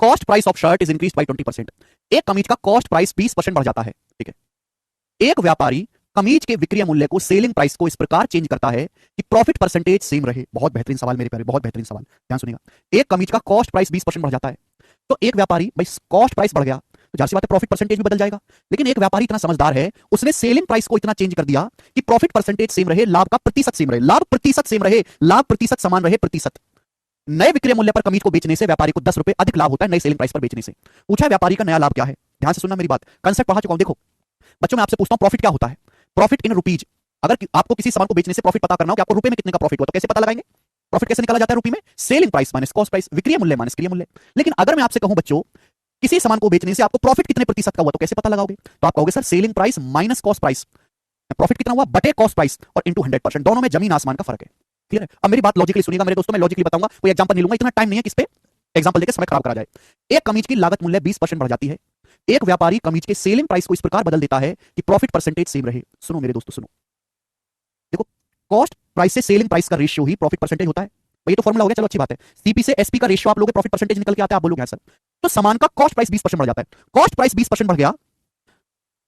Cost price of shirt is increase by 20%। एक कमीज का कॉस्ट प्राइस 20% बढ़ जाता है, ठीक है। एक व्यापारी कमीज के विक्रय मूल्य को, सेलिंग प्राइस को इस प्रकार चेंज करता है कि प्रॉफिट परसेंटेज सेम रहे। बहुत बेहतरीन सवाल मेरे प्यारे, बहुत बेहतरीन सवाल, ध्यान सुनिएगा। एक कमीज का कॉस्ट प्राइस 20% बढ़ जाता है, तो एक व्यापारी, भाई कॉस्ट प्राइस बढ़ गया तो जाहिर सी बात है प्रॉफिट परसेंटेज भी बदल जाएगा। लेकिन एक व्यापारी इतना समझदार है, उसने सेलिंग प्राइस को इतना चेंज कर दिया कि प्रॉफिट परसेंटेज सेम रहे, लाभ का प्रतिशत सेम रहे, लाभ प्रतिशत सेम रहे, लाभ प्रतिशत समान रहे, प्रतिशत। नए विक्रय मूल्य पर कमीज को बेचने से व्यापारी को 10 रुपए अधिक लाभ होता है नई सेलिंग प्राइस पर बेचने से। पूछा है व्यापारी का नया लाभ क्या है? ध्यान से सुनना मेरी बात, कंसेप्ट पढ़ा चुका हूं। देखो बच्चों, मैं आपसे पूछता हूं प्रॉफिट क्या होता है? Profit in rupees. अगर आपको किसी सामान को बेचने से प्रॉफिट पता करना हो कि आपको रुपए में कितने का प्रॉफिट हुआ, तो कैसे पता लगाएंगे? प्रॉफिट कैसे निकाला जाता है? रुपए में selling price minus cost price, विक्रय मूल्य माइनस क्रय मूल्य। लेकिन अगर मैं आपसे कहूं बच्चों, किसी सामान को बेचने से आपको प्रॉफिट कितने प्रतिशत का हुआ, तो कैसे पता लगाओगे? तो आप कहोगे sir selling price minus cost price, profit कितना हुआ बटे कॉस्ट प्राइस और इनटू 100%। दोनों में जमीन आसमान का फर्क है। क्लियर है? अब मेरी बात लॉजिकली सुनिएगा मेरे दोस्तों, मैं लॉजिकली बताऊंगा, कोई एग्जांपल नहीं लूंगा, इतना टाइम नहीं है किस पे एग्जांपल देकर समय खराब करा जाए। एक कमीज की लागत मूल्य 20% बढ़ जाती है। एक व्यापारी कमीज के सेलिंग प्राइस को इस प्रकार बदल देता है कि प्रॉफिट परसेंटेज सेम रहे। सुनो मेरे दोस्तों, सुनो, देखो कॉस्ट प्राइस से सेलिंग प्राइस का रेशियो ही प्रॉफिट परसेंटेज होता है। ये तो फॉर्मूला हो गया, चलो अच्छी बात है। सीपी से एसपी का रेशियो आप लोगे, प्रॉफिट परसेंटेज निकल के आता है, आप बोलोगे सर। तो सामान का कॉस्ट प्राइस 20% बढ़ जाता है। कॉस्ट प्राइस 20% बढ़ गया,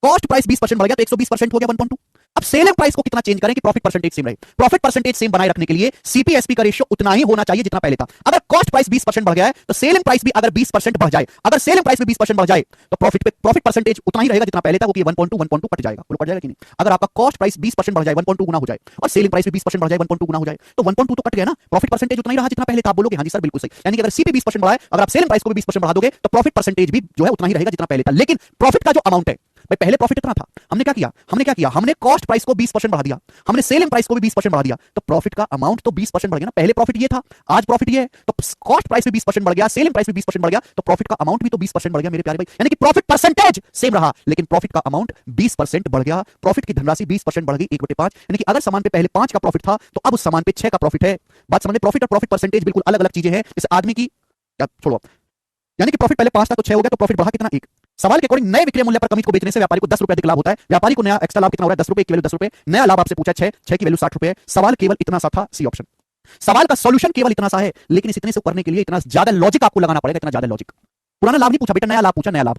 कॉस्ट प्राइस 20% बढ़ गया तो 120% हो गया 1.2। अब सेलिंग प्राइस को कितना चेंज करें कि प्रॉफिट परसेंटेज सेम रहे? प्रॉफिट परसेंटेज सेम बनाए रखने के लिए सीपीएसपी का रेशियो उतना ही होना चाहिए जितना पहले था। अगर कॉस्ट प्राइस 20% बढ़ गया है तो सेलिंग प्राइस भी अगर 20% बढ़ जाए, अगर सेलिंग प्राइस भी 20% बढ़ जाए तो प्रॉफिट परसेंटेज उतना ही रहेगा जितना पहले था, क्योंकि 1.2 कट जाएगा। बोलो कट जाएगा कि नहीं? अगर आपका कॉस्ट प्राइस 20% बढ़ जाए 1.2 गुना हो जाए और सेलिंग प्राइस भी 20% बढ़ जाए 1.2 गुना हो जाए तो 1.2 तो कट गया ना, प्रॉफिट परसेंटेज उतना ही रहा जितना पहले था। आप बोलोगे हाँ जी सर बिल्कुल सही। यानी कि अगर सीपी 20% बढ़ाए, अगर आप सेलिंग प्राइस को भी 20% बढ़ा दोगे तो प्रॉफिट परसेंटेज भी जो है उतना ही रहेगा जितना पहले था। लेकिन प्रॉफिट का जो अमाउंट है, भाई पहले प्रॉफिट इतना था, हमने क्या किया, हमने कॉस्ट प्राइस को 20% बढ़ा दिया, हमने सेलिंग प्राइस को भी 20% बढ़ा दिया, तो प्रॉफिट का अमाउंट तो 20% बढ़ गया ना। पहले प्रॉफिट ये था, आज प्रॉफिट ये है, तो कॉस्ट प्राइस भी 20% बढ़ गया, सेलिंग प्राइस भी 20% बढ़ गया, तो प्रॉफिट का अमाउंट भी तो 20% बढ़ गया मेरे प्यारे भाई। यानी कि प्रॉफिट परसेंटेज सेम रहा लेकिन प्रॉफिट का अमाउंट 20% बढ़ गया। प्रॉफिट की धनराशि 20% बढ़ गई 1/5। यानी कि अगर सामान पे पहले 5 का प्रॉफिट था तो अब उस सामान पे 6 का प्रॉफिट है। बात समझे? प्रॉफिट और प्रॉफिट परसेंटेज बिल्कुल अलग अलग चीजें हैं। जैसे आदमी की क्या, छोड़ो, यानी कि प्रॉफिट पहले 5 था तो 6 हो गया, तो प्रॉफिट बढ़ा कितना? 1। सवाल के अकॉर्डिंग नए विक्रय मूल्य पर कमीज को बेचने से व्यापारी को 10 रुपए अधिक लाभ होता है। व्यापारी को नया एक्स्ट्रा लाभ कितना हो रहा है? 10 रुपए की वैल्यू 10 रुपए, नया लाभ आपसे पूछा 6 की वैल्यू 60 रुपए। सवाल केवल इतना सा था, सी ऑप्शन। सवाल का सॉल्यूशन केवल इतना सा है, लेकिन इस इतने से करने के लिए इतना ज्यादा लॉजिक आपको लगाना पड़ेगा, इतना ज्यादा लॉजिक। पुराना लाभ नहीं पूछा बेटा, नया लाभ पूछा, नया लाभ।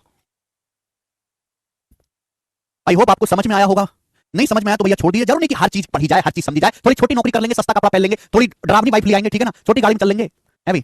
आई होप आपको समझ में आया होगा। नहीं समझ में आया तो भैया छोड़ दीजिए, जरूर नहीं कि हर चीज पढ़ी जाए, हर चीज समझी जाए। थोड़ी छोटी नौकरी कर लेंगे, सस्ता कपड़ा पहन लेंगे, थोड़ी डरावनी बाइक ले आएंगे, ठीक है ना, छोटी गाड़ी में चल लेंगे, है भाई।